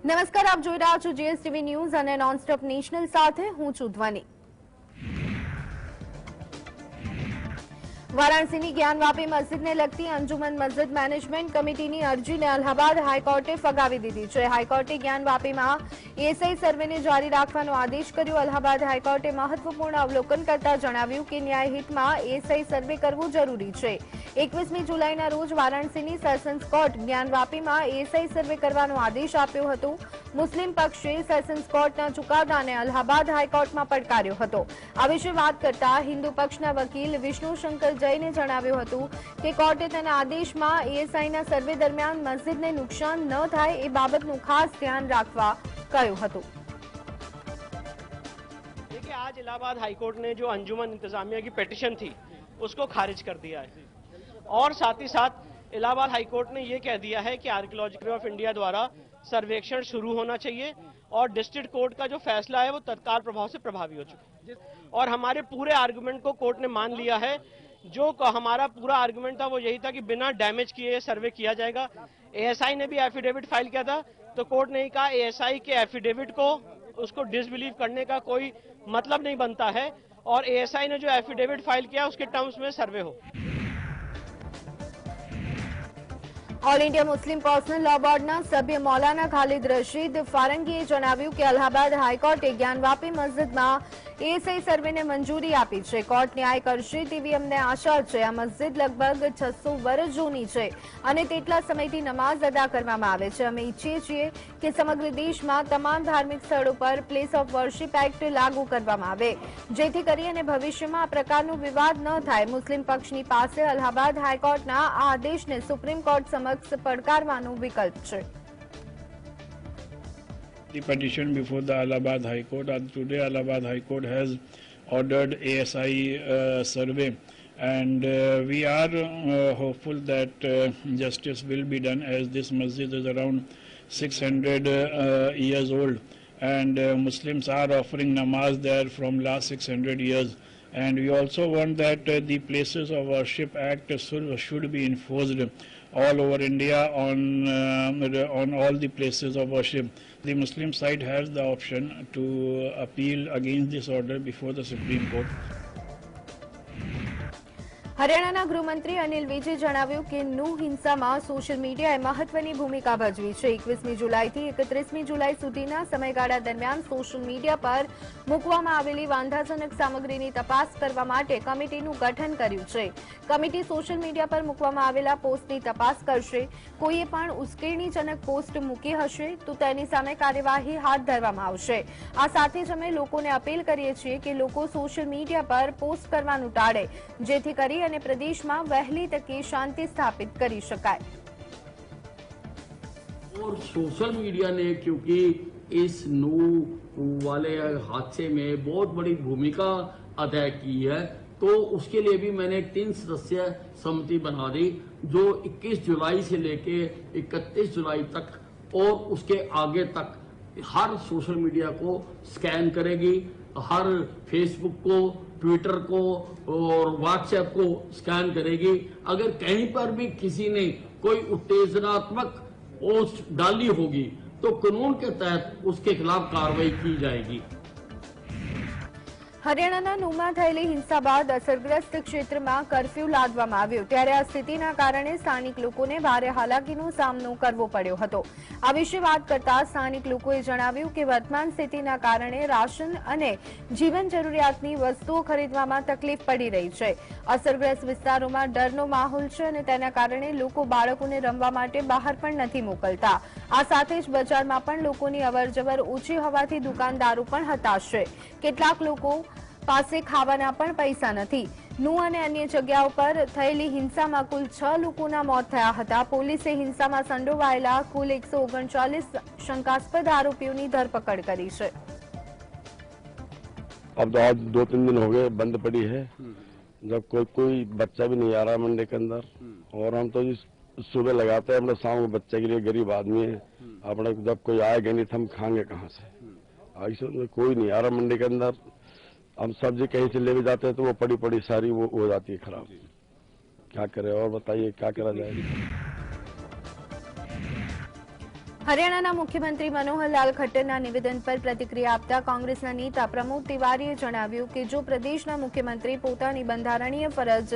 નમસ્કાર, આપ જોઈ રહ્યા છો જીએસટીવી ન્યૂઝ અને નોનસ્ટોપ નેશનલ સાથે હું છું ધ્વની। વારાણસીની જ્ઞાનવાપી મસ્જિદને લગતી અંજુમન મસ્જિદ મેનેજમેન્ટ કમિટીની અરજીને અલ્હાબાદ હાઈકોર્ટે ફગાવી દીધી છે। હાઈકોર્ટે જ્ઞાનવાપીમાં એએસઆઈ સર્વેને જારી રાખવાનો આદેશ કર્યો। અલ્હાબાદ હાઈકોર્ટે મહત્વપૂર્ણ અવલોકન કરતા જણાવ્યું કે ન્યાયહિતમાં એએસઆઈ સર્વે કરવું જરૂરી છે। 21મી જુલાઈના રોજ વારાણસીની સેશન્સ કોર્ટ જ્ઞાનવાપીમાં એએસઆઈ સર્વે કરવાનો આદેશ આપ્યો હતો। મુસ્લિમ પક્ષે સેશન્સ કોર્ટના ચુકાદાને અલ્હાબાદ હાઈકોર્ટમાં પડકાર્યો હતો। આ વિશે વાત કરતા હિન્દુ પક્ષના વકીલ વિષ્ણુ શંકર જૈને જણાવ્યું હતું કે કોર્ટે તેના આદેશમાં એએસઆઈના સર્વે દરમિયાન મસ્જિદને નુકસાન ન થાય એ બાબતનું ખાસ ધ્યાન રાખવા કહ્યું હતું। देखिए, आज इलाहाबाद हाईकोर्ट ने जो अंजुमन इंतजामिया की पिटीशन थी उसको खारिज कर दिया है और साथ ही साथ इलाहाबाद हाईकोर्ट ने ये कह दिया है कि आर्कियोलॉजिकल ऑफ इंडिया द्वारा सर्वेक्षण शुरू होना चाहिए और डिस्ट्रिक्ट कोर्ट का जो फैसला है वो तत्काल प्रभाव से प्रभावी हो चुका है और हमारे पूरे आर्गुमेंट को कोर्ट ने मान लिया है। जो हमारा पूरा आर्गुमेंट था वो यही था कि बिना डैमेज किए सर्वे किया जाएगा। एएसआई ने भी एफिडेविट फाइल किया था तो कोर्ट ने कहा एएसआई के एफिडेविट को उसको डिसबिलीव करने का कोई मतलब नहीं बनता है और एएसआई ने जो एफिडेविट फाइल किया उसके टर्म्स में सर्वे हो। All India Muslim personal law बोर्डના સભ્ય મૌલાના ખાલિદ રશીદ ફારંગીએ જણાવ્યું કે અલ્હાબાદ હાઈકોર્ટે જ્ઞાનવાપી મસ્જિદમાં એએસઆઈ સર્વેને મંજૂરી આપી છે। કોર્ટ ન્યાય કરશે તેવી અમને આશા છે। આ મસ્જિદ લગભગ 600 વર્ષ જૂની છે અને તેટલા સમયથી નમાઝ અદા કરવામાં આવે છે। અમે ઈચ્છીએ છીએ કે સમગ્ર દેશમાં તમામ ધાર્મિક સ્થળો પર પ્લેસ ઓફ વર્શિપ એક્ટ લાગુ કરવામાં આવે જેથી કરી અને ભવિષ્યમાં આ પ્રકારનો વિવાદ ન થાય। મુસ્લિમ પક્ષની પાસે અલ્હાબાદ હાઈકોર્ટના આ આદેશને સુપ્રીમ કોર્ટ સમક્ષ પડકારવાનો વિકલ્પ છે। The petition before the Allahabad High Court. Today Allahabad High Court has ordered ASI survey and we are hopeful that justice will be done as this masjid is around 600 years old and Muslims are offering namaz there from last 600 years and we also want that the Places of Worship Act should be enforced all over India on all the places of worship. The Muslim side has the option to appeal against this order before the Supreme Court. હરિયાણાના ગૃહમંત્રી અનિલ વિજે જણાવ્યું કે નું હિંસામાં social મીડિયાએ મહત્વની ભૂમિકા ભજવી છે। 21મી જુલાઈથી 31મી જુલાઈ સુધીના સમયગાળા દરમિયાન સોશિયલ મીડિયા પર મૂકવામાં આવેલી વાંધાજનક સામગ્રીની તપાસ કરવા માટે કમિટીનું ગઠન કર્યું છે। કમિટી સોશિયલ મીડિયા પર મૂકવામાં આવેલા પોસ્ટની તપાસ કરશે। કોઈએ પણ ઉશ્કેરણીજનક પોસ્ટ મૂકી હશે તો તેની સામે કાર્યવાહી હાથ ધરવામાં આવશે। આ સાથે જ અમે લોકોને અપીલ કરીએ છીએ કે લોકો સોશિયલ મીડિયા પર પોસ્ટ કરવાનું ટાળે જેથી કરી અને પ્રદેશમાં વહેલી તકે શાંતિ સ્થાપિત કરી શકાય। और सोशल मीडिया ने क्योंकि इस नू वाले हादसे में बहुत बड़ी भूमिका अदा की है तो उसके लिए भी मैंने एक 3 सदस्यीय समिति बना दी जो 21 जुलाई से लेके 31 जुलाई तक और उसके आगे तक हर सोशल मीडिया को स्कैन करेगी। हर फेसबुक को, ट्विटर को और व्हाट्सएप को स्कैन करेगी। अगर कहीं पर भी किसी ने कोई उत्तेजनात्मक पोस्ट डाली होगी तो कानून के तहत उसके खिलाफ कार्रवाई की जाएगी। હરિયાણાના નુમાં થયેલી હિંસા બાદ અસરગ્રસ્ત ક્ષેત્રમાં કર્ફ્યુ લાદવામાં આવ્યો ત્યારે આ સ્થિતિના કારણે સ્થાનિક લોકોને ભારે હાલાકીનો સામનો કરવો પડ્યો હતો। આ વિશે વાત કરતા સ્થાનિક લોકોએ જણાવ્યું કે વર્તમાન સ્થિતિના કારણે રાશન અને જીવન જરૂરિયાતની વસ્તુઓ ખરીદવામાં તકલીફ પડી રહી છે। અસરગ્રસ્ત વિસ્તારોમાં ડરનો માહોલ છે અને તેના કારણે લોકો બાળકોને રમવા માટે બહાર પણ નથી મોકલતા। આ સાથે જ બજારમાં પણ લોકોની અવરજવર ઓછી હોવાથી દુકાનદારો પણ હતાશ છે। કેટલાક લોકો પાસે ખાવાના પણ પૈસા નથી। નું અને અન્ય જગ્યાઓ પર થયેલી હિંસામાં કુલ 6 લોકોના મોત થયા હતા। પોલીસે હિંસામાં સંડોવાયેલા કુલ 139 શંકાસ્પદ આરોપીઓની ધરપકડ કરી છે। अब तो आज 2-3 दिन हो गए बंद पड़ी है जब कोई बच्चा भी नहीं आ रहा मंडी के अंदर और हम तो सुबह लगाते हैं अपने शाम को बच्चे के लिए गरीब आदमी है अपने जब कोई आएगा नहीं तो हम खाएंगे कहाँ से। ऐसे कोई नहीं आ रहा मंडी के अंदर। हम सब्जी कहीं से ले भी जाते हैं तो वो पड़ी सारी वो हो जाती है खराब। क्या करें और बताइए क्या करा जाए। હરિયાણાના મુખ્યમંત્રી મનોહરલાલ ખટ્ટરના નિવેદન પર પ્રતિક્રિયા આપતા કોંગ્રેસના નેતા પ્રમોદ તિવારીએ જણાવ્યું કે જો પ્રદેશના મુખ્યમંત્રી પોતાની બંધારણીય ફરજ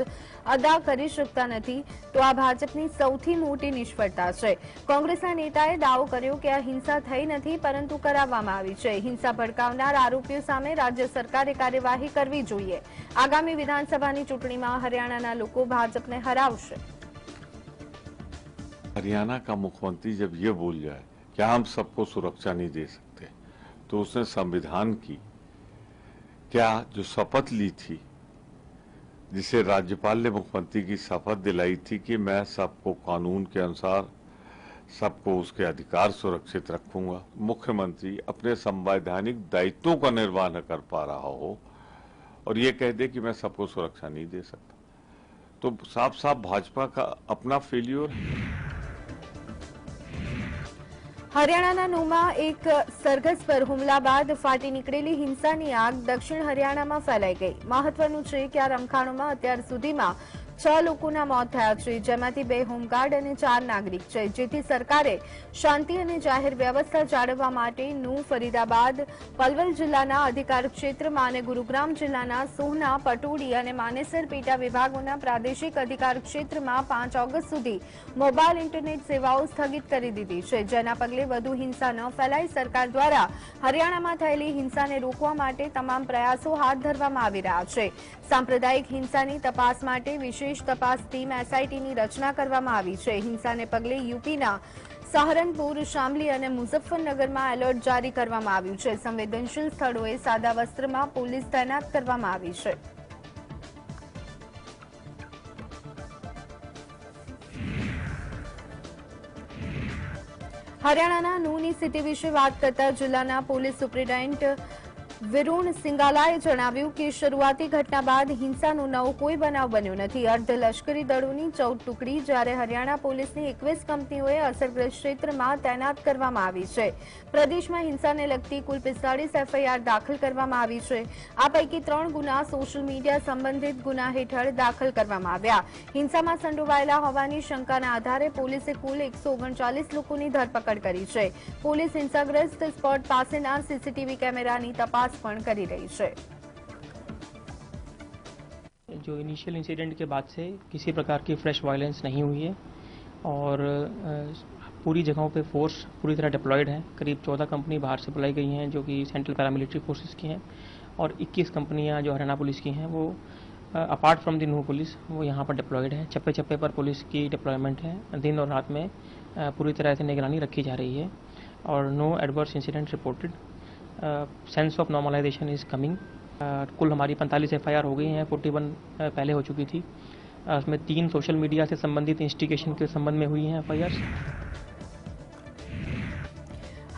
અદા કરી શકતા નથી તો આ ભાજપની સૌથી મોટી નિષ્ફળતા છે. કોંગ્રેસના નેતાએ દાવો કર્યો કે આ હિંસા થઈ નથી પરંતુ કરાવવામાં આવી છે. હિંસા ભડકાવનાર આરોપીઓ સામે રાજ્ય સરકારે કાર્યવાહી કરવી જોઈએ. આગામી વિધાનસભાની ચૂંટણીમાં હરિયાણાના લોકો ભાજપને હરાવશે. हरियाणा का मुख्यमंत्री जब ये बोल जाए कि हम सबको सुरक्षा नहीं दे सकते तो उसने संविधान की क्या जो शपथ ली थी, जिसे राज्यपाल ने मुख्यमंत्री की शपथ दिलाई थी कि मैं सबको कानून के अनुसार सबको उसके अधिकार सुरक्षित रखूंगा, मुख्यमंत्री अपने संवैधानिक दायित्वों का निर्वाह न कर पा रहा हो और ये कह दे कि मैं सबको सुरक्षा नहीं दे सकता, तो साफ साफ भाजपा का अपना फेल्योर है. હરિયાણાના નૂમાં એક સરઘસ પર હુમલા બાદ ફાટી નીકળેલી હિંસાની આગ દક્ષિણ હરિયાણામાં ફેલાઈ ગઈ. મહત્વનું છે કે આ રમખાણોમાં અત્યાર સુધીમાં 6 લોકોના મોત થયા છે, જેમાંથી 2 હોમગાર્ડ અને 4 નાગરિક છે, જેથી સરકારે શાંતિ અને જાહેર વ્યવસ્થા જાળવવા માટે નૂ, ફરીદાબાદ, પલવલ જિલ્લાના અધિકાર ક્ષેત્રમાં અને ગુરુગ્રામ જિલ્લાના સોહના, પટોડી અને માનેસર પેટા વિભાગોના પ્રાદેશિક અધિકાર ક્ષેત્રમાં 5 ઓગસ્ટ સુધી મોબાઈલ ઇન્ટરનેટ સેવાઓ સ્થગિત કરી દીધી છે, જેના પગલે વધુ હિંસા ન ફેલાય સરકાર દ્વારા હરિયાણામાં થયેલી હિંસાને રોકવા માટે તમામ પ્રયાસો હાથ ધરવામાં આવી રહ્યા છે. સાંપ્રદાયિક હિંસાની તપાસ માટે વિશેષ તપાસ ટીમ એસઆઈટીની રચના કરવામાં આવી છે. હિંસાને પગલે યુપીના સહરનપુર, શામલી અને મુઝફ્ફરનગરમાં એલર્ટ જારી કરવામાં આવ્યું છે. સંવેદનશીલ સ્થળોએ સાદા વસ્ત્રમાં પોલીસ તૈનાત કરવામાં આવી છે. હરિયાણાના નૂની સ્થિતિ વિશે વાત કરતા જિલ્લાના પોલીસ સુપ્રિન્ટેન્ડન્ટ વિરુણ સિંગાલાએ જણાવ્યું કે શરૂઆતી ઘટના બાદ હિંસાનો નવો કોઈ બનાવ બન્યો નથી. અર્ધ લશ્કરી દળોની 14 ટુકડી જ્યારે હરિયાણા પોલીસની 21 કંપનીઓએ અસરગ્રસ્ત ક્ષેત્રમાં તૈનાત કરવામાં આવી છે. પ્રદેશમાં હિંસાને લગતી કુલ 45 એફઆઈઆર દાખલ કરવામાં આવી છે. આ પૈકી 3 ગુના સોશિયલ મીડિયા સંબંધિત ગુના હેઠળ દાખલ કરવામાં આવ્યા. હિંસામાં સંડોવાયેલા હોવાની શંકાના આધારે પોલીસે કુલ 139 લોકોની ધરપકડ કરી છે. પોલીસ હિંસાગ્રસ્ત સ્પોટ પાસેના સીસીટીવી કેમેરાની તપાસ પણ કરી રહી છે. जो इनिशियल इंसिडेंट के बाद से किसी प्रकार की फ्रेश वायलेंस नहीं हुई है और पूरी जगहों पे फोर्स पूरी तरह डिप्लॉयड है. करीब 14 कंपनी बाहर से बुलाई गई हैं जो कि सेंट्रल पैरामिलिट्री फोर्सेस की हैं और 21 कंपनियां जो हरियाणा पुलिस की हैं वो अपार्ट फ्रॉम द नू पुलिस वो यहाँ पर डिप्लॉयड है. चप्पे चप्पे पर पुलिस की डिप्लॉयमेंट है. दिन और रात में पूरी तरह से निगरानी रखी जा रही है और no adverse incident reported. Sense of normalisation is coming. कुल हमारी 45 एफआईआर हो गई हैं, 41 पहले हो चुकी थी. उसमें 3 सोशल मीडिया से संबंधित इंस्टिगेशन के संबंध में हुई हैं एफआईआर.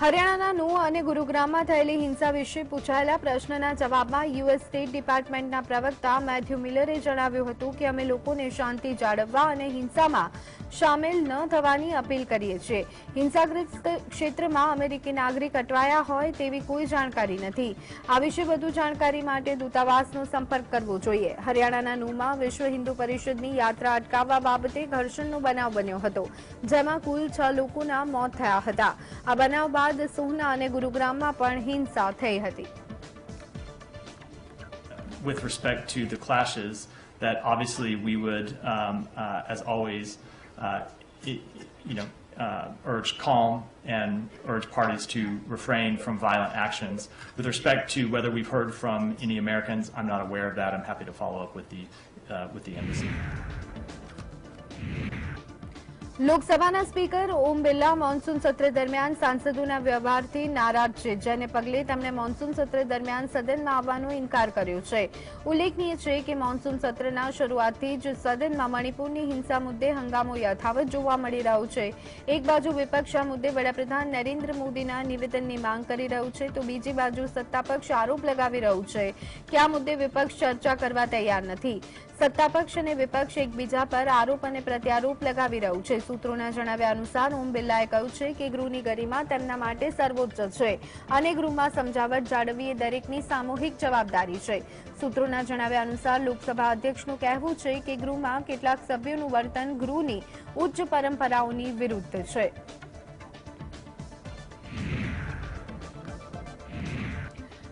હરિયાણાના નૂ અને ગુરુગ્રામમાં થયેલી હિંસા વિશે પૂછાયેલા પ્રશ્નના જવાબમાં યુએસ સ્ટેટ ડિપાર્ટમેન્ટના પ્રવક્તા મેથ્યુ મિલરે જણાવ્યું હતું કે અમે લોકોને શાંતિ જાળવવા અને હિંસામાં શામેલ ન થવાની અપીલ કરીએ છીએ. હિંસાગ્રસ્ત ક્ષેત્રમાં અમેરિકી નાગરિક અટવાયા હોય તેવી કોઈ જાણકારી નથી. આ વિશે વધુ જાણકારી માટે દૂતાવાસનો સંપર્ક કરવો જોઈએ. હરિયાણાના નૂમાં વિશ્વ હિન્દુ પરિષદની યાત્રા અટકાવવા બાબતે ઘર્ષણનો બનાવ બન્યો હતો, જેમાં કુલ 6 લોકોના મોત થયા હતા. આ બનાવ બાદ સોહના અને ગુરુગ્રામમાં પણ હિંસા થઈ હતી. With respect to the clashes, that obviously we would, as always, urge calm and urge parties to refrain from violent actions. With respect to whether we've heard from any Americans, I'm not aware of that. I'm happy to follow up with the embassy. લોકસભાના speaker Om Birla monsoon સત્ર દરમિયાન સાંસદોના વ્યવહારથી નારાજ છે, જેને પગલે તેમણે monsoon સત્ર દરમિયાન સદનમાં આવવાનો ઇનકાર કર્યો છે. ઉલ્લેખનીય છે કે મોન્સૂન સત્રના શરૂઆતથી જ સદનમાં મણિપુરની હિંસા મુદ્દે હંગામો યથાવત જોવા મળી રહ્યો છે. એક બાજુ વિપક્ષ આ મુદ્દે વડાપ્રધાન નરેન્દ્ર મોદીના નિવેદનની માંગ કરી રહ્યું છે, તો બીજી બાજુ સત્તાપક્ષ આરોપ લગાવી રહ્યું છે કે આ મુદ્દે વિપક્ષ ચર્ચા કરવા તૈયાર નથી. સત્તાપક્ષ અને વિપક્ષ એકબીજા પર આરોપ અને પ્રત્યારોપ લગાવી રહ્યું છે. સૂત્રોના જણાવ્યા અનુસાર ઓમ બિરલાએ કહ્યું છે કે ગૃહની ગરિમા તેમના માટે સર્વોચ્ચ છે અને ગૃહમાં સમજાવટ જાળવવી એ દરેકની સામૂહિક જવાબદારી છે. સૂત્રોના જણાવ્યા અનુસાર લોકસભા અધ્યક્ષનું કહેવું છે કે ગૃહમાં કેટલાક સભ્યોનું વર્તન ગૃહની ઉચ્ચ પરંપરાઓની વિરુદ્ધ છે.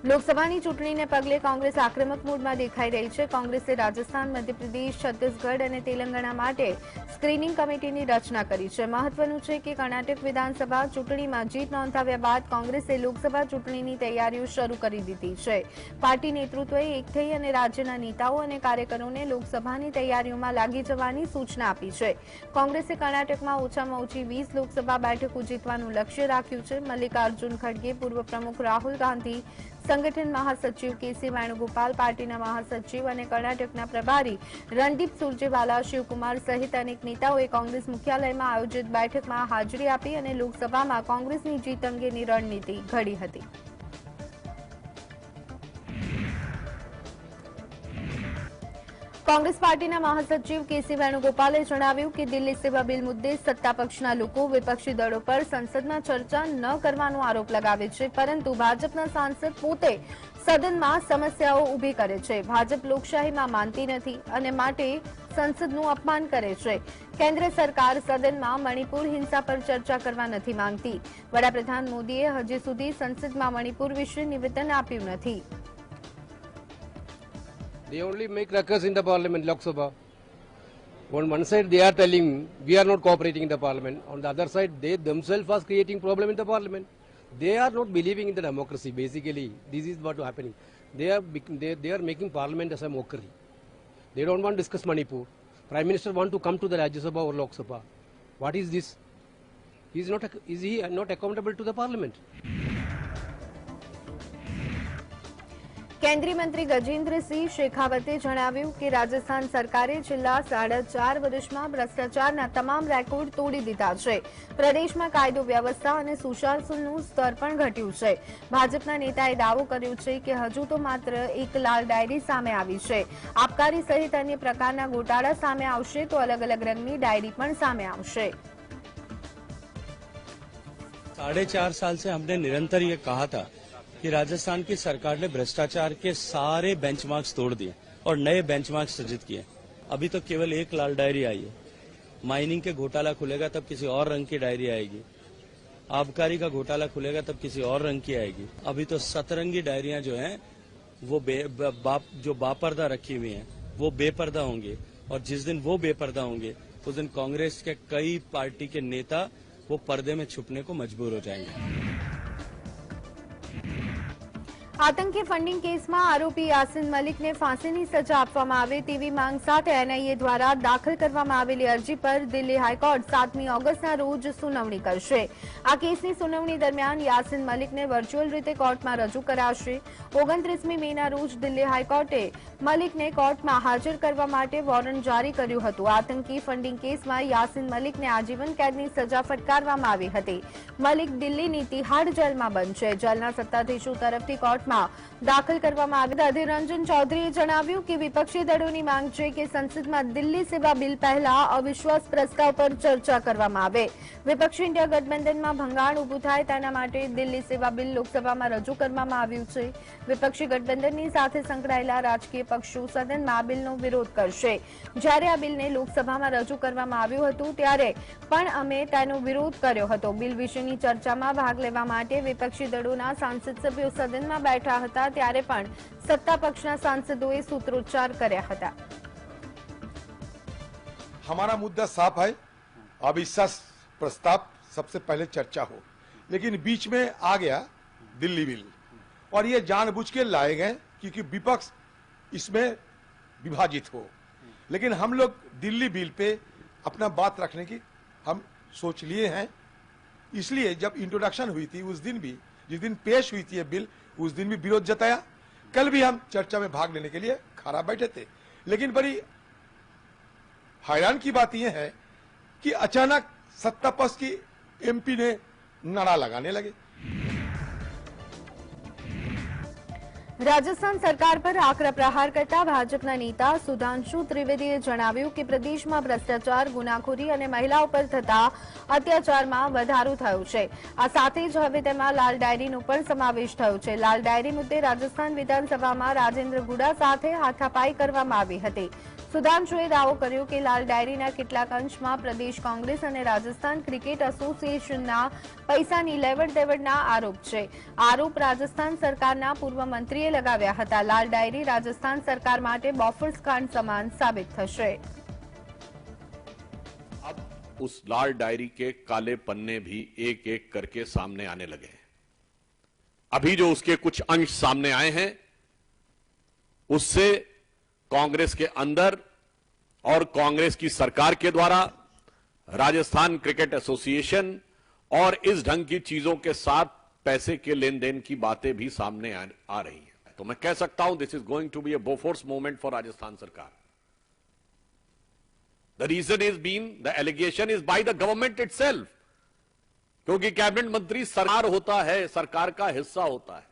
લોકસભાની ચૂંટણીને પગલે કોંગ્રેસ આક્રમક મૂડમાં દેખાઈ રહી છે. કોંગ્રેસે રાજસ્થાન, મધ્યપ્રદેશ, છત્તીસગઢ અને તેલંગાણા માટે સ્ક્રીનિંગ કમિટીની રચના કરી છે. મહત્વનું છે કે કર્ણાટક વિધાનસભા ચૂંટણીમાં જીત નોંધાવ્યા બાદ કોંગ્રેસે લોકસભા ચૂંટણીની તૈયારીઓ શરૂ કરી દીધી છે. પાર્ટી નેતૃત્વએ એક થઈ અને રાજ્યના નેતાઓ અને કાર્યકરોને લોકસભાની તૈયારીઓમાં લાગી જવાની સૂચના આપી છે. કોંગ્રેસે કર્ણાટકમાં ઓછામાં ઓછી 20 લોકસભા બેઠકો જીતવાનું લક્ષ્ય રાખ્યું છે. મલ્લિકાર્જુન ખડગે, પૂર્વ પ્રમુખ રાહુલ ગાંધી, સંગઠન મહાસચિવ કેસી વેણુગોપાલ, પાર્ટીના મહાસચિવ અને કર્ણાટકના પ્રભારી રણદીપ સુરજેવાલા, શિવકુમાર સહિત અનેક નેતાઓએ કોંગ્રેસ મુખ્યાલયમાં આયોજિત બેઠકમાં હાજરી આપી અને લોકસભામાં કોંગ્રેસની જીત અંગેની રણનીતિ ઘડી હતી. કોંગ્રેસ પાર્ટીના મહાસચિવ કેસી વેણુગોપાલે જણાવ્યું કે દિલ્હી સેવા બિલ મુદ્દે સત્તાપક્ષના લોકો વિપક્ષી દળો પર સંસદમાં ચર્ચા ન કરવાનો આરોપ લગાવે છે, પરંતુ ભાજપના સાંસદ પોતે સદનમાં સમસ્યાઓ ઊભી કરે છે. ભાજપ લોકશાહીમાં માનતી નથી અને માટે સંસદનું અપમાન કરે છે. કેન્દ્ર સરકાર સદનમાં મણિપુર હિંસા પર ચર્ચા કરવા નથી માંગતી. વડાપ્રધાન મોદીએ હજી સુધી સંસદમાં મણિપુર વિશે નિવેદન આપ્યું નથી. They only make ruckus in the parliament, Lok Sabha. On one side they are telling we are not cooperating in the parliament. On the other side they themselves are creating problem in the parliament. They are not believing in the democracy. Basically, this is what is happening. They are making parliament as a mockery. They don't want to discuss Manipur. Prime Minister want to come to the Rajya Sabha or Lok Sabha. What is this? Is he not accountable to the parliament? કેન્દ્રીય મંત્રી ગજેન્દ્રસિંહ શેખાવતે જણાવ્યું કે રાજસ્થાન સરકારે છેલ્લા 4.5 વર્ષમાં ભ્રષ્ટાચારના તમામ રેકોર્ડ તોડી દીધા છે. પ્રદેશમાં કાયદો વ્યવસ્થા અને સુશાસનનું સ્તર પણ ઘટ્યું છે. ભાજપના નેતાએ દાવો કર્યો છે કે હજુ તો માત્ર એક લાલ ડાયરી સામે આવી છે. આબકારી સહિત અન્ય પ્રકારના ગોટાળા સામે આવશે તો અલગ અલગ રંગની ડાયરી પણ સામે આવશે. 4.5 साल से हमने निरंतर ये कहा था कि राजस्थान की सरकार ने भ्रष्टाचार के सारे बेंचमार्क्स तोड़ दिए और नए बेंचमार्क सृजित किए. अभी तो केवल एक लाल डायरी आई है. माइनिंग के घोटाला खुलेगा तब किसी और रंग की डायरी आएगी. आबकारी का घोटाला खुलेगा तब किसी और रंग की आएगी. अभी तो सतरंगी डायरियां जो हैं वो जो बापर्दा रखी हुई हैं वो बेपर्दा होंगे, और जिस दिन वो बेपर्दा होंगे उस दिन कांग्रेस के कई पार्टी के नेता वो पर्दे में छुपने को मजबूर हो जाएंगे. આતંકી ફંડિંગ કેસમાં આરોપી યાસીન મલિકને ફાંસીની સજા આપવામાં આવે તેવી માંગ સાથે એનઆઈએ દ્વારા દાખલ કરવામાં આવેલી અરજી પર દિલ્હી હાઈકોર્ટ 7મી ઓગસ્ટના રોજ સુનાવણી કરશે. આ કેસની સુનાવણી દરમિયાન યાસીન મલિકને વર્ચ્યુઅલ રીતે કોર્ટમાં રજૂ કરાશે. 29મી મેના રોજ દિલ્હી હાઈકોર્ટે મલિકને કોર્ટમાં હાજર કરવા માટે વોરંટ જારી કર્યું હતું. આતંકી ફંડિંગ કેસમાં યાસીન મલિકને આજીવન કેદની સજા ફટકારવામાં આવી હતી. મલિક દિલ્હીની તિહાડ જેલમાં બંધ છે. જેલના સત્તાધીશો તરફથી કોર્ટમાં દાખલ કરવામાં આવ્યા. અધીર રંજન ચૌધરીએ જણાવ્યું કે વિપક્ષી દળોની માંગ છે કે સંસદમાં દિલ્હી સેવા બિલ પહેલા અવિશ્વાસ પ્રસ્તાવ પર ચર્ચા કરવામાં આવે. વિપક્ષી ઇન્ડિયા ગઠબંધનમાં ભંગાણ ઉભું થાય તેના માટે દિલ્હી સેવા બિલ લોકસભામાં રજૂ કરવામાં આવ્યું છે. વિપક્ષી ગઠબંધનની સાથે સંકળાયેલા રાજકીય પક્ષો સદનમાં આ બિલનો વિરોધ કરશે. જ્યારે આ બિલને લોકસભામાં રજૂ કરવામાં આવ્યું હતું ત્યારે પણ અમે તેનો વિરોધ કર્યો હતો. બિલ વિશેની ચર્ચામાં ભાગ લેવા માટે વિપક્ષી દળોના સાંસદ સભ્યો સદનમાં બેઠા હતા ત્યારે પણ સત્તા પક્ષના સાંસદોએ સૂત્રોચ્ચાર કર્યા હતા. हमारा मुद्दा साफ है. अविश्वास प्रस्ताव सबसे पहले चर्चा हो, लेकिन बीच में आ गया दिल्ली बिल और ये जानबूझ के लाए गए क्योंकि विपक्ष इसमें विभाजित हो. लेकिन हम लोग दिल्ली बिल पे अपना बात रखने की हम सोच लिए हैं. इसलिए जब इंट्रोडक्शन हुई थी उस दिन भी, जिस दिन पेश हुई थी ये बिल, उस दिन भी विरोध जताया. कल भी हम चर्चा में भाग लेने के लिए खड़ा बैठे थे. लेकिन बड़ी हैरान की बात यह है कि अचानक सत्ता पक्ष की एमपी ने नारा लगाने लगे. રાજસ્થાન સરકાર પર આકરા પ્રહાર કરતા ભાજપના નેતા સુધાંશુ ત્રિવેદીએ જણાવ્યું કે પ્રદેશમાં ભ્રષ્ટાચાર, ગુનાખોરી અને મહિલાઓ પર થતા અત્યાચારમાં વધારો થયો છે. આ સાથે જ હવે તેમાં લાલ ડાયરીનો પણ સમાવેશ થયો છે. લાલ ડાયરી મુદ્દે રાજસ્થાન વિધાનસભામાં રાજેન્દ્ર ગુડા સાથે હાથાપાઈ કરવામાં આવી હતી. સુધાંશુએ દાવો કર્યો કે લાલ ડાયરીના કેટલાક અંશમાં પ્રદેશ કોંગ્રેસ અને રાજસ્થાન ક્રિકેટ એસોસિએશનના પૈસાની લેવડ-દેવડના આરોપ છે. આરોપ રાજસ્થાન સરકારના પૂર્વ મંત્રીએ लगाव्या हता. लाल डायरी राजस्थान सरकार माटे बोफोर्स कांड समान साबित थशे. अब उस लाल डायरी के काले पन्ने भी एक एक करके सामने आने लगे हैं. अभी जो उसके कुछ अंश सामने आए हैं उससे कांग्रेस के अंदर और कांग्रेस की सरकार के द्वारा राजस्थान क्रिकेट एसोसिएशन और इस ढंग की चीजों के साथ पैसे के लेन देन की बातें भी सामने आ रही हैं. तो मैं कह सकता हूं this is going to be a Bofors movement for Rajasthan sarkar. The reason is been the allegation is by the government itself, क्योंकि कैबिनेट मंत्री सरकार होता है, सरकार का हिस्सा होता है.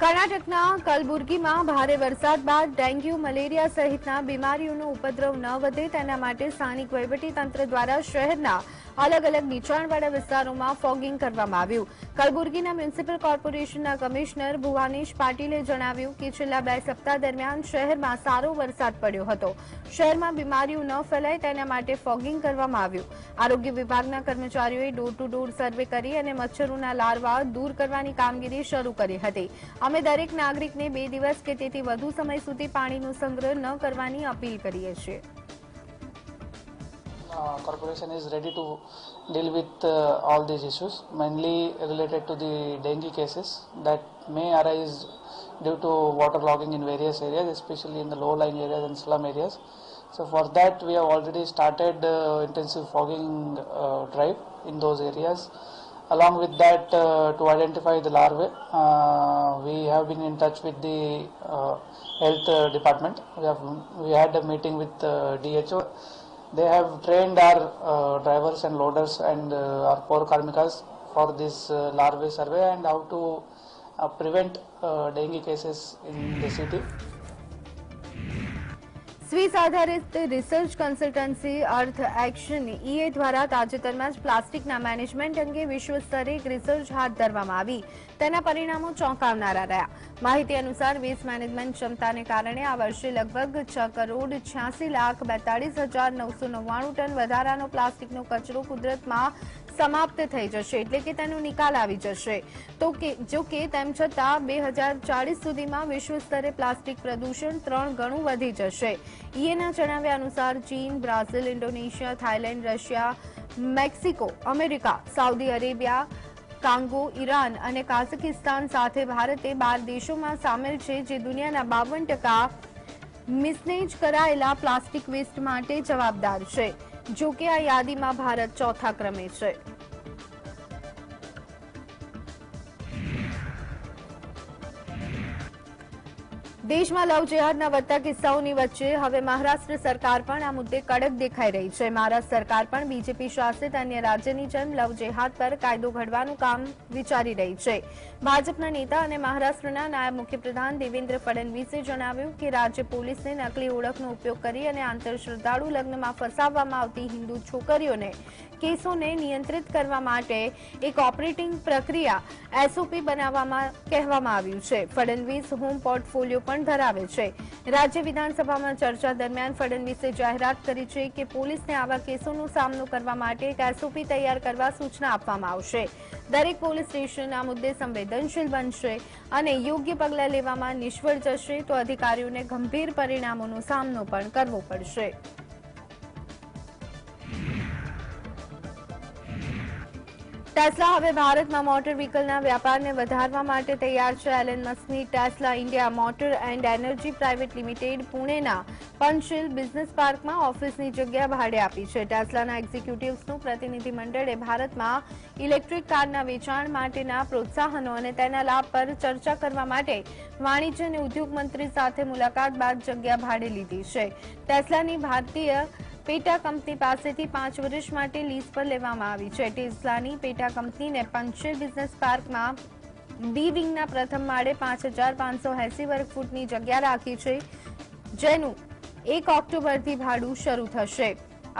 कर्नाटकना कलबुर्गीમાં ભારે વરસાદ બાદ ડેન્ગ્યુ, મલેરિયા સહિતના બીમારીઓનો ઉપદ્રવ ન વધે તેના માટે સ્થાનિક વહીવટીતંત્ર દ્વારા શહેરના અલગ અલગ નીચાણવાળા વિસ્તારોમાં ફોગિંગ કરવામાં આવ્યું. કલબુર્ગીના મ્યુનિસિપલ કોર્પોરેશનના કમિશનર ભુવાનેશ પાટીલે જણાવ્યું કે છેલ્લા 2 સપ્તાહ દરમિયાન શહેરમાં સારો વરસાદ પડ્યો હતો. શહેરમાં બીમારીઓ ન ફેલાય તેના માટે ફોગિંગ કરવામાં આવ્યું. આરોગ્ય વિભાગના કર્મચારીઓએ ડોર ટુ ડોર સર્વે કરી અને મચ્છરોના લાર્વા દૂર કરવાની કામગીરી શરૂ કરી હતી. અમે દરેક નાગરિકને 2 દિવસ કે તેથી વધુ સમય સુધી પાણીનો સંગ્રહ ન કરવાની અપીલ કરીએ છીએ. Corporation is ready to deal with all these issues, mainly related to the dengue cases that may arise due to waterlogging in various areas, especially in the low-lying areas and slum areas. So for that we have already started intensive fogging drive in those areas. Along with that, to identify the larvae, we have been in touch with the health department. We had a meeting with DHO. They have trained our drivers and loaders and our poor karmikas for this larvae survey and how to prevent dengue cases in the city. Swiss આધારિત research consultancy અર્થ action ઈએ દ્વારા તાજેતરમાં જ પ્લાસ્ટિકના management અંગે વિશ્વ સ્તરે એક research હાથ ધરવામાં આવી. તેના પરિણામો ચોંકાવનારા રહ્યા. માહિતી અનુસાર વેસ્ટ મેનેજમેન્ટ ક્ષમતાને કારણે આ વર્ષે લગભગ 6,86,42,999 ટન વધારાનો પ્લાસ્ટિકનો કચરો કુદરતમાં સમાપ્ત થઈ જશે, એટલે કે તેનો નિકાલ આવી જશે. તો જો કે તેમ છતાં 2040 સુધીમાં વિશ્વ સ્તરે પ્લાસ્ટિક પ્રદૂષણ 3 ગણું વધી જશે. ઈએના જણાવ્યા અનુસાર ચીન, Brazil, Indonesia, Thailand, Russia, Mexico, America, Saudi Arabia, કાંગો, Iran અને કાઝકિસ્તાન સાથે ભારતે 12 દેશોમાં સામેલ છે, જે દુનિયાના 52% મિસનેજ કરાયેલા પ્લાસ્ટિક વેસ્ટ માટે જવાબદાર છે. જો કે આ યાદીમાં ભારત ચોથા ક્રમે છે. દેશમાં લવ જેહાદના વધતા કિસ્સાઓની વચ્ચે હવે મહારાષ્ટ્ર સરકાર પણ આ મુદ્દે કડક દેખાઈ રહી છે. મહારાષ્ટ્ર સરકાર પણ બીજેપી શાસિત અન્ય રાજ્યની જેમ લવ જેહાદ પર કાયદો ઘડવાનું કામ વિચારી રહી છે. ભાજપના નેતા અને મહારાષ્ટ્રના નાયબ મુખ્યપ્રધાન દેવેન્દ્ર ફડણવીસે જણાવ્યું કે રાજ્ય પોલીસને નકલી ઓળખનો ઉપયોગ કરી અને આંતરશ્રદ્ધાળુ લગ્નમાં ફસાવવામાં આવતી હિન્દુ છોકરીઓને કેસોને નિયંત્રિત કરવા માટે એક ઓપરેટિંગ પ્રક્રિયા એસઓપી બનાવવામાં કહેવામાં આવ્યું છે. ફડણવીસ હોમ પોર્ટફોલિયો પણ ધરાવે છે. રાજ્ય વિધાનસભામાં ચર્ચા દરમિયાન ફડણવીસે જાહેરાત કરી છે કે પોલીસને આવા કેસોનો સામનો કરવા માટે એક એસઓપી તૈયાર કરવા સૂચના આપવામાં આવશે. દરેક પોલીસ સ્ટેશન આ મુદ્દે સંવેદનશીલ બનશે અને યોગ્ય પગલાં લેવામાં નિષ્ફળ જશે તો અધિકારીઓને ગંભીર પરિણામોનો સામનો પણ કરવો પડશે. ટેસ્લા હવે ભારતમાં મોટર વ્હીકલના વ્યાપારને વધારવા માટે તૈયાર છે. એલન મસ્કની Tesla India motor and energy private limited પુણેના પંચશીલ બિઝનેસ પાર્કમાં ઓફિસની જગ્યા ભાડે આપી છે. ટેસ્લાના એક્ઝિક્યુટિવ્સનું પ્રતિનિધિમંડળે ભારતમાં ઇલેક્ટ્રિક કારના વેચાણ માટેના પ્રોત્સાહનો અને તેના લાભ પર ચર્ચા કરવા માટે વાણિજ્ય અને ઉદ્યોગ મંત્રી સાથે મુલાકાત બાદ જગ્યા ભાડે લીધી છે. ટેસ્લાની ભારતીય પેટા કંપની પાસેથી 5 વર્ષ માટે લીઝ પર લેવામાં આવી છે. ટેસ્લાની પેટા કંપનીને પંચશીલ બિઝનેસ પાર્કમાં બી વિંગના પ્રથમ માળે 5580 વર્ગ ફૂટની જગ્યા રાખી છે, જેનું 1 ઓક્ટોબરથી ભાડું શરૂ થશે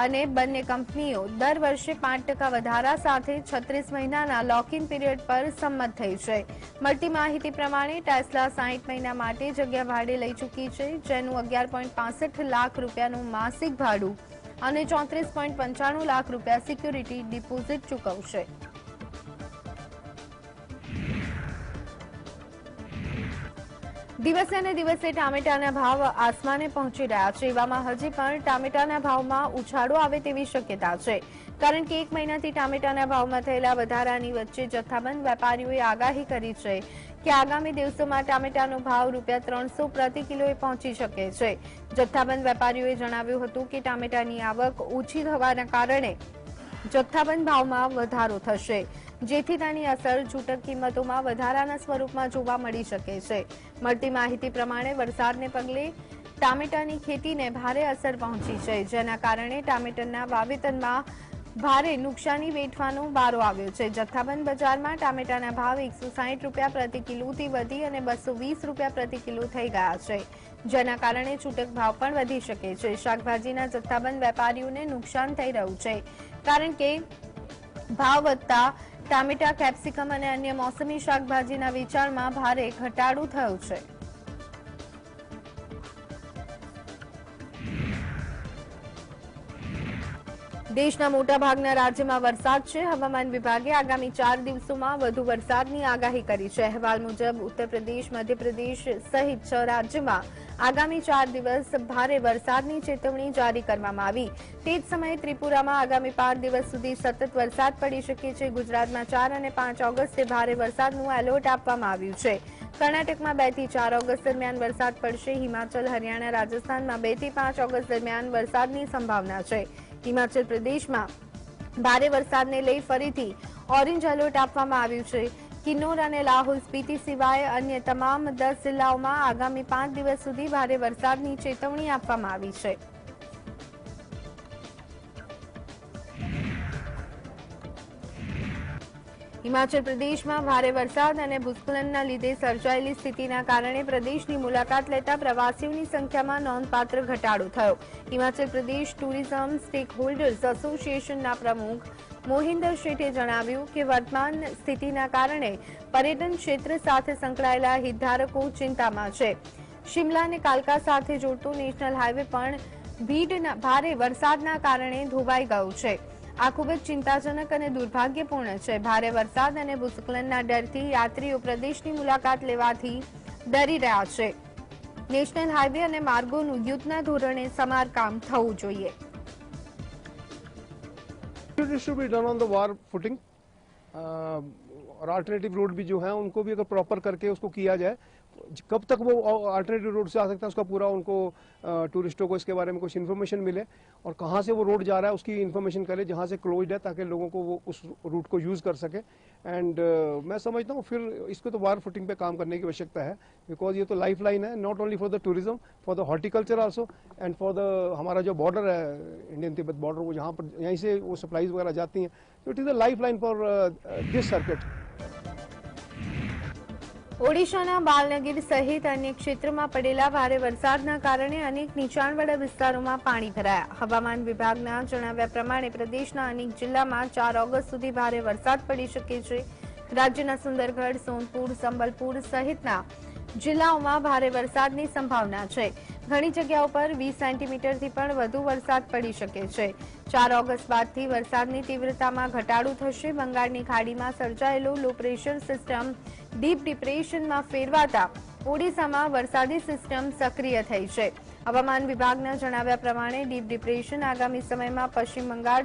અને બંને કંપનીઓ દર વર્ષે 5% વધારા સાથે 36 મહિનાના લોક ઇન પીરિયડ પર સંમત થઈ છે. મળતી માહિતી પ્રમાણે ટેસ્લા 60 મહિના માટે જગ્યા ભાડે લઈ ચૂકી છે, જેનું 11.65 લાખ રૂપિયાનું માસિક ભાડું અને 34.95 લાખ રૂપિયા સિક્યુરિટી ડિપોઝિટ ચૂકવશે. દિવસે ને દિવસે ટામેટાના ભાવ આસમાને પહોંચી રહ્યા છે. એવામાં હજી પણ ટામેટાના ભાવમાં ઉછાળો આવે તેવી શક્યતા છે, કારણ કે 1 મહિનાથી ટામેટાના ભાવમાં થયેલા વધારાની વચ્ચે જથ્થાબંધ વેપારીઓએ આગાહી કરી છે કે આગામી દિવસોમાં ટામેટાનો ભાવ ₹300 પ્રતિ કિલોએ પહોંચી શકે છે. જથ્થાબંધ વેપારીઓએ જણાવ્યું હતું કે ટામેટાની આવક ઓછી થવાના કારણે જથ્થાબંધ ભાવમાં વધારો થશે, જેથી તેની અસર છૂટક કિંમતોમાં વધારાના સ્વરૂપમાં જોવા મળી શકે છે. મળતી માહિતી પ્રમાણે વરસાદને પગલે ટામેટાની ખેતીને ભારે અસર પહોંચી છે, જેના કારણે ટામેટાના વાવેતરમાં ભારે નુકસાની વેઠવાનો વારો આવ્યો છે. જથ્થાબંધ બજારમાં ટામેટાના ભાવ ₹160 પ્રતિ કિલોથી વધી અને ₹220 પ્રતિ કિલો થઈ ગયા છે, જેના કારણે છૂટક ભાવ પણ વધી શકે છે. શાકભાજીના જથ્થાબંધ વેપારીઓને નુકસાન થઈ રહ્યું છે, કારણ કે ભાવ વધતા ટામેટા, કેપ્સિકમ અને અન્ય મોસમી શાકભાજીના વેચાણમાં ભારે ઘટાડો થયો છે. દેશના મોટાભાગના રાજ્યમાં વરસાદ છે. હવામાન વિભાગે આગામી 4 દિવસોમાં વધુ વરસાદની આગાહી કરી છે. અહેવાલ મુજબ ઉત્તર પ્રદેશ, મધ્યપ્રદેશ સહિત 6 રાજ્યોમાં આગામી 4 દિવસ ભારે વરસાદની ચેતવણી જારી કરવામાં આવી. તે જ સમયે ત્રિપુરામાં આગામી 5 દિવસ સુધી સતત વરસાદ પડી શકે છે. ગુજરાતમાં 4 અને 5 ઓગસ્ટે ભારે વરસાદનું એલર્ટ આપવામાં આવ્યું છે. કર્ણાટકમાં 2 થી 4 ઓગસ્ટ દરમિયાન વરસાદ પડશે. હિમાચલ, હરિયાણા, રાજસ્થાનમાં 2 થી 5 ઓગસ્ટ દરમિયાન વરસાદની સંભાવના છે. હિમાચલ પ્રદેશમાં ભારે વરસાદને લઈ ફરીથી ઓરેન્જ એલર્ટ આપવામાં આવ્યું છે. કિન્નોર અને લાહોલ સ્પીતિ સિવાય અન્ય તમામ 10 જિલ્લાઓમાં આગામી 5 દિવસ સુધી ભારે વરસાદની ચેતવણી આપવામાં આવી છે. હિમાચલ પ્રદેશમાં ભારે વરસાદ અને ભૂસ્ખલનના લીધે સર્જાયેલી સ્થિતિના કારણે પ્રદેશની મુલાકાત લેતા પ્રવાસીઓની સંખ્યામાં નોંધપાત્ર ઘટાડો થયો. હિમાચલ પ્રદેશ ટુરિઝમ સ્ટેકહોલ્ડર્સ એસોસિએશનના પ્રમુખ મોહિન્દર શેઠે જણાવ્યું કે વર્તમાન સ્થિતિના કારણે પર્યટન ક્ષેત્ર સાથે સંકળાયેલા હિતધારકો ચિંતામાં છે. શિમલા અને કાલકા સાથે જોડતો નેશનલ હાઈવે પણ ભીડના ભારે વરસાદના કારણે ધોવાઈ ગયો છે. આ ખૂબ જ ચિંતાજનક અને દુર્ભાગ્યપૂર્ણ છે. ભારે વરસાદ અને ભૂસ્ખલનના ડરથી યાત્રીઓ પ્રદેશની મુલાકાત લેવાથી ડરી રહ્યા છે. નેશનલ હાઈવે અને માર્ગોનું યુદ્ધના ધોરણે સમારકામ થવું જોઈએ. It should be done on the war footing और अल्टरनेटिव रोड भी जो है उनको भी अगर प्रॉपर करके उसको किया जाए, कब तक वो अल्टरनेटिव रोड से आ सकता है उसका पूरा उनको टूरिस्टों को इसके बारे में कुछ इन्फॉर्मेशन मिले और कहाँ से वो रोड जा रहा है उसकी इन्फॉर्मेशन करे जहाँ से क्लोज्ड है, ताकि लोगों को वो उस रूट को यूज़ कर सके. एंड मैं समझता हूँ फिर इसको तो वार फुटिंग पे काम करने की आवश्यकता है, बिकॉज ये तो लाइफ लाइन है, not only for the tourism, for the horticulture also and for the हमारा जो बॉर्डर है इंडियन तिब्बत बॉर्डर, वो जहाँ पर यहीं से वो सप्लाईज वगैरह जाती हैं, तो it is a life line for this circuit. ઓડિશાના બાલનગીર સહિત અન્ય ક્ષેત્રોમાં પડેલા ભારે વરસાદના કારણે અનેક નીચાણવાળા વિસ્તારોમાં પાણી ભરાયા. હવામાન વિભાગના જણાવ્યા પ્રમાણે પ્રદેશના અનેક જિલ્લામાં 4 ઓગસ્ટ સુધી ભારે વરસાદ પડી શકે છે. રાજ્યના સુંદરગઢ, સોનપુર, સંબલપુર સહિતના જિલ્લાઓમાં ભારે વરસાદની સંભાવના છે. ઘણી જગ્યાઓ પર 20 સેન્ટીમીટરથી પણ વધુ વરસાદ પડી શકે છે. 4 ઓગસ્ટ બાદથી વરસાદની તીવ્રતામાં ઘટાડો થશે. બંગાળની ખાડીમાં સર્જાયેલો લો પ્રેશર સિસ્ટમ ડીપ ડિપ્રેશનમાં ફેરવાતા ઓડિશામાં વરસાદી સિસ્ટમ સક્રિય થઈ છે. હવામાન વિભાગના જણાવ્યા પ્રમાણે ડીપ ડિપ્રેશન આગામી સમયમાં પશ્ચિમ બંગાળ